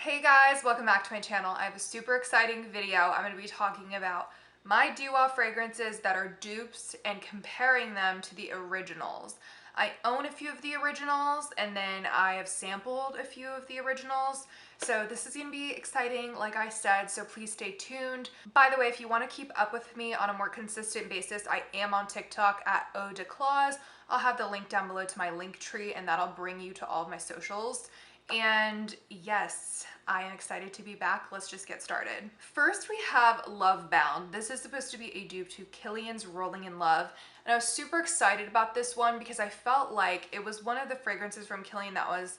Hey guys, welcome back to my channel. I have a super exciting video. I'm going to be talking about my duo fragrances that are dupes and comparing them to the originals. I own a few of the originals and then I have sampled a few of the originals. So this is going to be exciting, like I said, so please stay tuned. By the way, if you want to keep up with me on a more consistent basis, I am on TikTok at Eau de Claws. I'll have the link down below to my link tree and that'll bring you to all of my socials. And yes, I am excited to be back. Let's just get started. First, we have Love Bound. This is supposed to be a dupe to Kilian's Rolling in Love. And I was super excited about this one because I felt like it was one of the fragrances from Kilian that was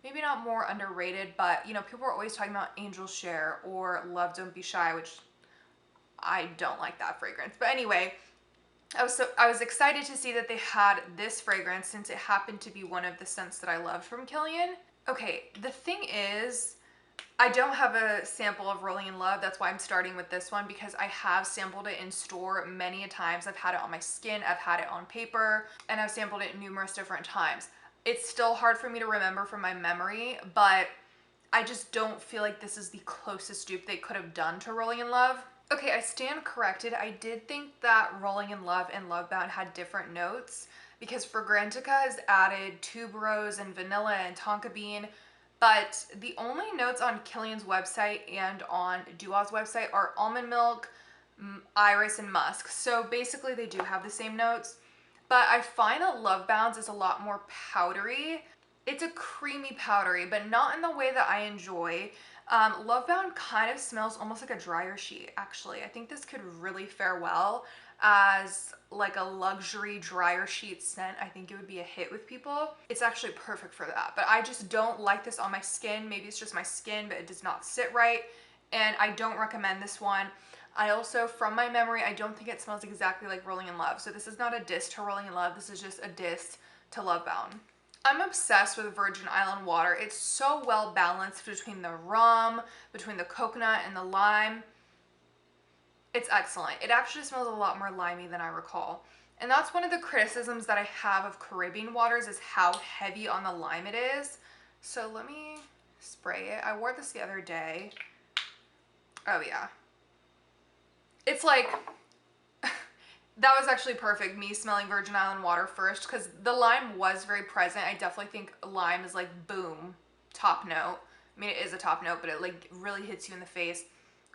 maybe not more underrated, but you know, people are always talking about Angel Share or Love Don't Be Shy, which I don't like that fragrance. But anyway, I was excited to see that they had this fragrance since it happened to be one of the scents that I loved from Kilian. Okay, the thing is, I don't have a sample of Rolling in Love. That's why I'm starting with this one because I have sampled it in store many a times. I've had it on my skin, I've had it on paper, and I've sampled it numerous different times. It's still hard for me to remember from my memory, but I just don't feel like this is the closest dupe they could have done to Rolling in Love. Okay, I stand corrected. I did think that Rolling in Love and Love Bound had different notes because Fragrantica has added tuberose and vanilla and tonka bean, but the only notes on Kilian's website and on Duo's website are almond milk, iris, and musk. So basically they do have the same notes, but I find that Love Bound's is a lot more powdery. It's a creamy powdery, but not in the way that I enjoy. Love Bound kind of smells almost like a dryer sheet, actually. I think this could really fare well as like a luxury dryer sheet scent. I think it would be a hit with people. It's actually perfect for that, but I just don't like this on my skin. Maybe it's just my skin, but it does not sit right, and I don't recommend this one. I also, from my memory, I don't think it smells exactly like Rolling in Love, so this is not a diss to Rolling in Love. This is just a diss to Love Bound. I'm obsessed with Virgin Island water. It's so well balanced between the rum, between the coconut and the lime. It's excellent. It actually smells a lot more limey than I recall. And that's one of the criticisms that I have of Caribbean waters is how heavy on the lime it is. So let me spray it. I wore this the other day. Oh yeah. It's like, that was actually perfect, me smelling Virgin Island water first, because the lime was very present. I definitely think lime is like, boom, top note. I mean, it is a top note, but it like really hits you in the face.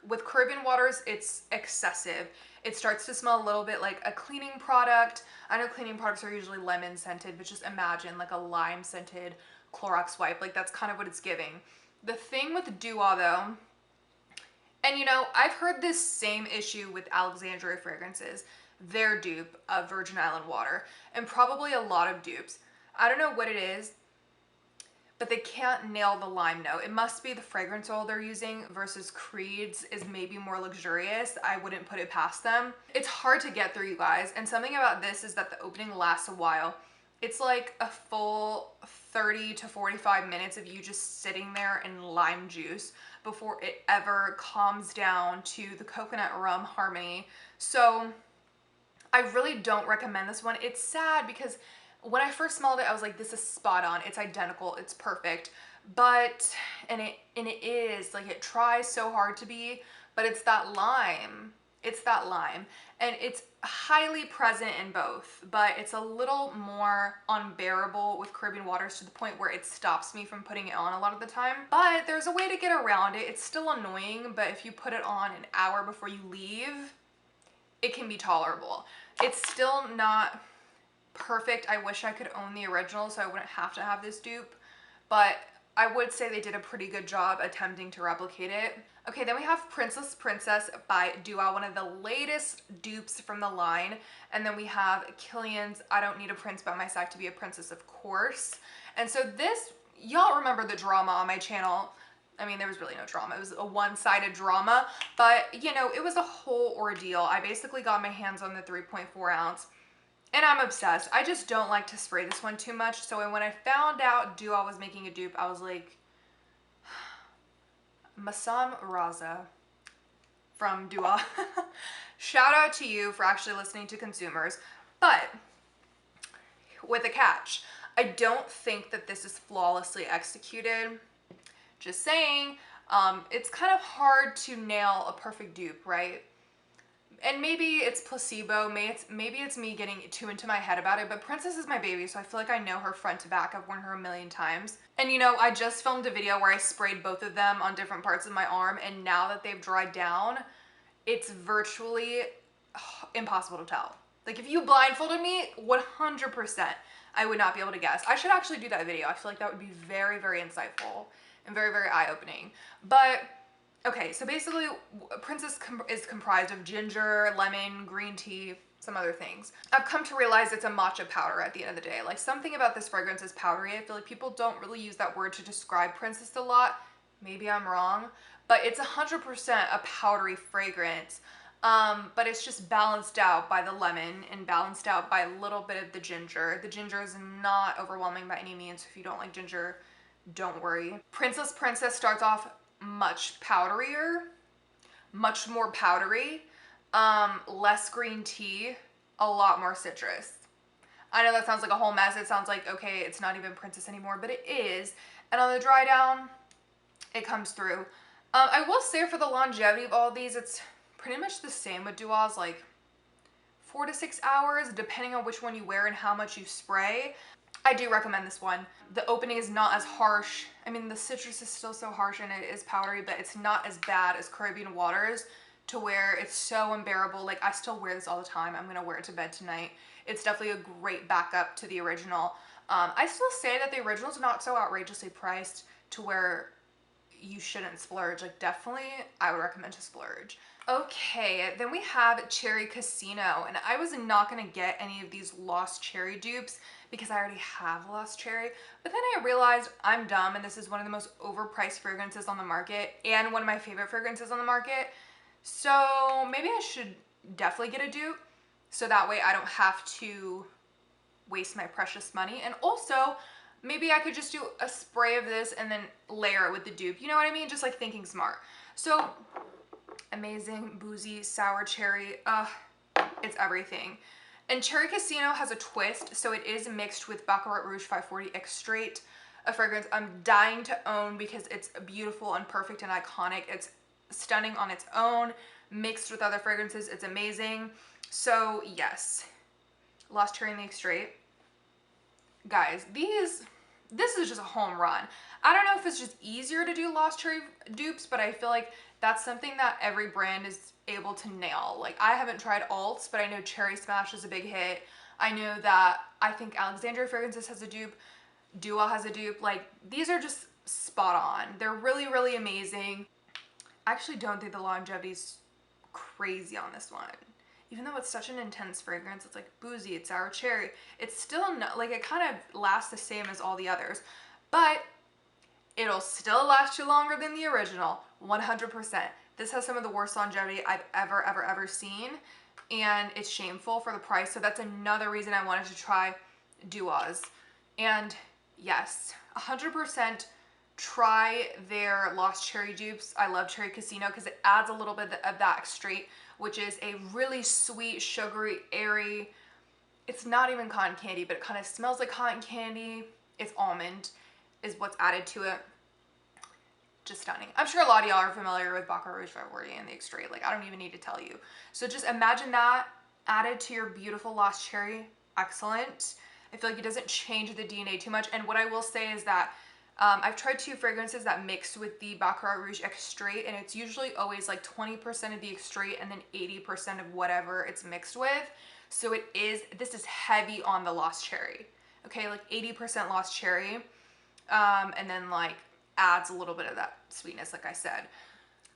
With Caribbean waters, it's excessive. It starts to smell a little bit like a cleaning product. I know cleaning products are usually lemon scented, but just imagine like a lime scented Clorox wipe. Like that's kind of what it's giving. The thing with Duo though, and you know, I've heard this same issue with Alexandria fragrances, their dupe of Virgin Island water, and probably a lot of dupes. I don't know what it is, but they can't nail the lime note. It must be the fragrance oil they're using versus Creed's is maybe more luxurious. I wouldn't put it past them. It's hard to get through, you guys, and something about this is that the opening lasts a while. It's like a full 30 to 45 minutes of you just sitting there in lime juice before it ever calms down to the coconut rum harmony. So I really don't recommend this one. It's sad because when I first smelled it, I was like, this is spot on. It's identical. It's perfect. But, and it is, like, it tries so hard to be, but it's that lime. It's that lime. And it's highly present in both, but it's a little more unbearable with Caribbean waters to the point where it stops me from putting it on a lot of the time. But there's a way to get around it. It's still annoying, but if you put it on an hour before you leave, it can be tolerable. It's still not perfect. I wish I could own the original so I wouldn't have to have this dupe, but I would say they did a pretty good job attempting to replicate it. Okay, then we have Princess by Duo, one of the latest dupes from the line. And then we have Kilian's I Don't Need a Prince by My Side to Be a Princess, of course. And so this, y'all remember the drama on my channel. I mean, there was really no drama. It was a one-sided drama, but you know, it was a whole ordeal. I basically got my hands on the 3.4 ounce. And I'm obsessed. I just don't like to spray this one too much. So when I found out Duo was making a dupe, I was like, Masam Raza from Duo. Shout out to you for actually listening to consumers. But with a catch, I don't think that this is flawlessly executed. Just saying. It's kind of hard to nail a perfect dupe, right? And maybe it's placebo, maybe it's me getting too into my head about it, but Princess is my baby, so I feel like I know her front to back. I've worn her a million times. And you know, I just filmed a video where I sprayed both of them on different parts of my arm, and now that they've dried down, it's virtually impossible to tell. Like if you blindfolded me, 100%, I would not be able to guess. I should actually do that video. I feel like that would be very, very insightful and very, very eye-opening. But okay, so basically Princess is comprised of ginger, lemon, green tea, some other things. I've come to realize it's a matcha powder at the end of the day. Like something about this fragrance is powdery. I feel like people don't really use that word to describe Princess a lot. Maybe I'm wrong, but it's 100% a powdery fragrance. But it's just balanced out by the lemon and balanced out by a little bit of the ginger. The ginger is not overwhelming by any means. If you don't like ginger, don't worry. Princess starts off much powderier, much more powdery, less green tea, a lot more citrus. I know that sounds like a whole mess. It sounds like, okay, it's not even Princess anymore, but it is. And on the dry down, it comes through. I will say for the longevity of all these, it's pretty much the same with Duas, like 4 to 6 hours, depending on which one you wear and how much you spray. I do recommend this one. The opening is not as harsh. I mean, the citrus is still so harsh and it is powdery, but it's not as bad as Caribbean Waters to where it's so unbearable. Like I still wear this all the time. I'm gonna wear it to bed tonight. It's definitely a great backup to the original. I still say that the original is not so outrageously priced to where you shouldn't splurge. Like definitely I would recommend to splurge. Okay, then we have Cherry Casino, and I was not gonna get any of these Lost Cherry dupes because I already have Lost Cherry, but then I realized I'm dumb and this is one of the most overpriced fragrances on the market and one of my favorite fragrances on the market. So maybe I should definitely get a dupe so that way I don't have to waste my precious money. And also maybe I could just do a spray of this and then layer it with the dupe. You know what I mean? Just like thinking smart. So amazing, boozy, sour cherry. It's everything. And Cherry Casino has a twist, so it is mixed with Baccarat Rouge 540 X Straight, a fragrance I'm dying to own because it's beautiful and perfect and iconic. It's stunning on its own, mixed with other fragrances. It's amazing. So yes, Lost Cherry and the X Straight. Guys, this is just a home run. I don't know if it's just easier to do Lost Cherry dupes, but I feel like that's something that every brand is able to nail. Like I haven't tried Alts, but I know Cherry Smash is a big hit. I know that I think Alexandria Fragrances has a dupe, Dua has a dupe. Like these are just spot on. They're really, really amazing. I actually don't think the longevity's crazy on this one. Even though it's such an intense fragrance, it's like boozy, it's sour cherry. It's still not, like it kind of lasts the same as all the others, but it'll still last you longer than the original, 100%. This has some of the worst longevity I've ever seen, and it's shameful for the price. So that's another reason I wanted to try Duas. And yes, 100% try their Lost Cherry dupes. I love Cherry Casino because it adds a little bit of that straight, which is a really sweet, sugary, airy, it's not even cotton candy, but it kind of smells like cotton candy. It's almond is what's added to it. Just stunning. I'm sure a lot of y'all are familiar with Baccarat Rouge 540 and the X Straight. Like I don't even need to tell you. So just imagine that added to your beautiful Lost Cherry. Excellent. I feel like it doesn't change the DNA too much. And what I will say is that I've tried 2 fragrances that mix with the Baccarat Rouge X Straight, and it's usually always like 20% of the X Straight and then 80% of whatever it's mixed with. So this is heavy on the Lost Cherry. Okay, like 80% Lost Cherry, and then like adds a little bit of that sweetness, like I said.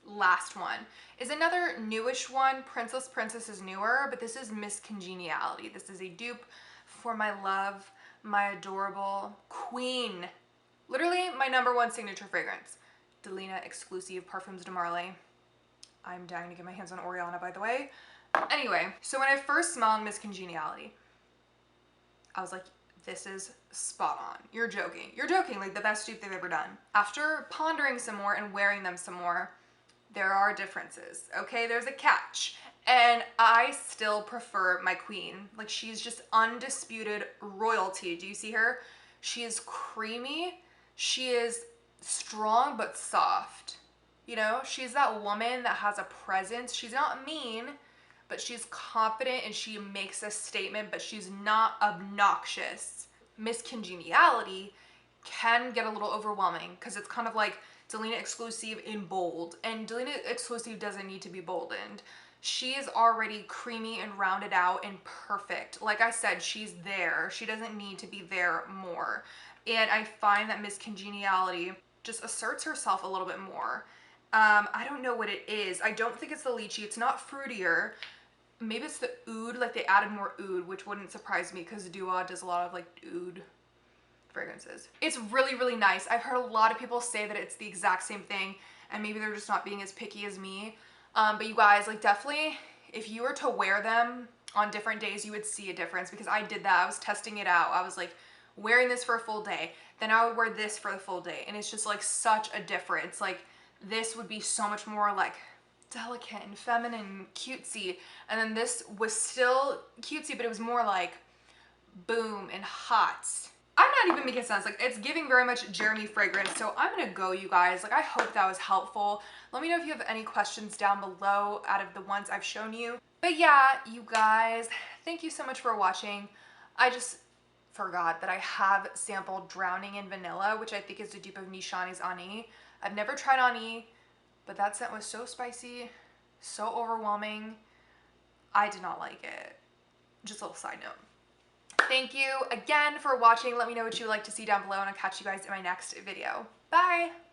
Last one is another newish one. Princess is newer, but this is Miss Congeniality. This is a dupe for my love, my adorable queen. Literally my #1 signature fragrance. Delina Exclusive Parfums de Marly. I'm dying to get my hands on Oriana, by the way. Anyway, so when I first smelled Miss Congeniality, I was like, this is spot on. You're joking. You're joking, like the best dupe they've ever done. After pondering some more and wearing them some more, there are differences, okay? There's a catch. And I still prefer my queen. Like she's just undisputed royalty. Do you see her? She is creamy. She is strong but soft. You know, she's that woman that has a presence. She's not mean, but she's confident and she makes a statement, but she's not obnoxious. Miss Congeniality can get a little overwhelming because it's kind of like Delina exclusive in bold, and Delina exclusive doesn't need to be boldened. She is already creamy and rounded out and perfect. Like I said, she's there. She doesn't need to be there more. And I find that Miss Congeniality just asserts herself a little bit more. I don't know what it is. I don't think it's the lychee. It's not fruitier. Maybe it's the oud. Like they added more oud, which wouldn't surprise me because Dua does a lot of like oud fragrances. It's really, really nice. I've heard a lot of people say that it's the exact same thing, and maybe they're just not being as picky as me. But you guys, like, definitely, if you were to wear them on different days, you would see a difference, because I did that. I was testing it out. I was like wearing this for a full day, then I would wear this for the full day, and it's just like such a difference. Like this would be so much more like delicate and feminine, cutesy, and then this was still cutesy, but it was more like boom and hot. I'm not even making sense. Like, it's giving very much Jeremy fragrance. So I'm gonna go, you guys. Like, I hope that was helpful. Let me know if you have any questions down below out of the ones I've shown you. But yeah, you guys, thank you so much for watching. I just forgot that I have sampled Drowning in Vanilla, which I think is a dupe of Nishani's Ani. I've never tried Ani, but that scent was so spicy, so overwhelming. I did not like it. Just a little side note. Thank you again for watching. Let me know what you would like to see down below, and I'll catch you guys in my next video. Bye!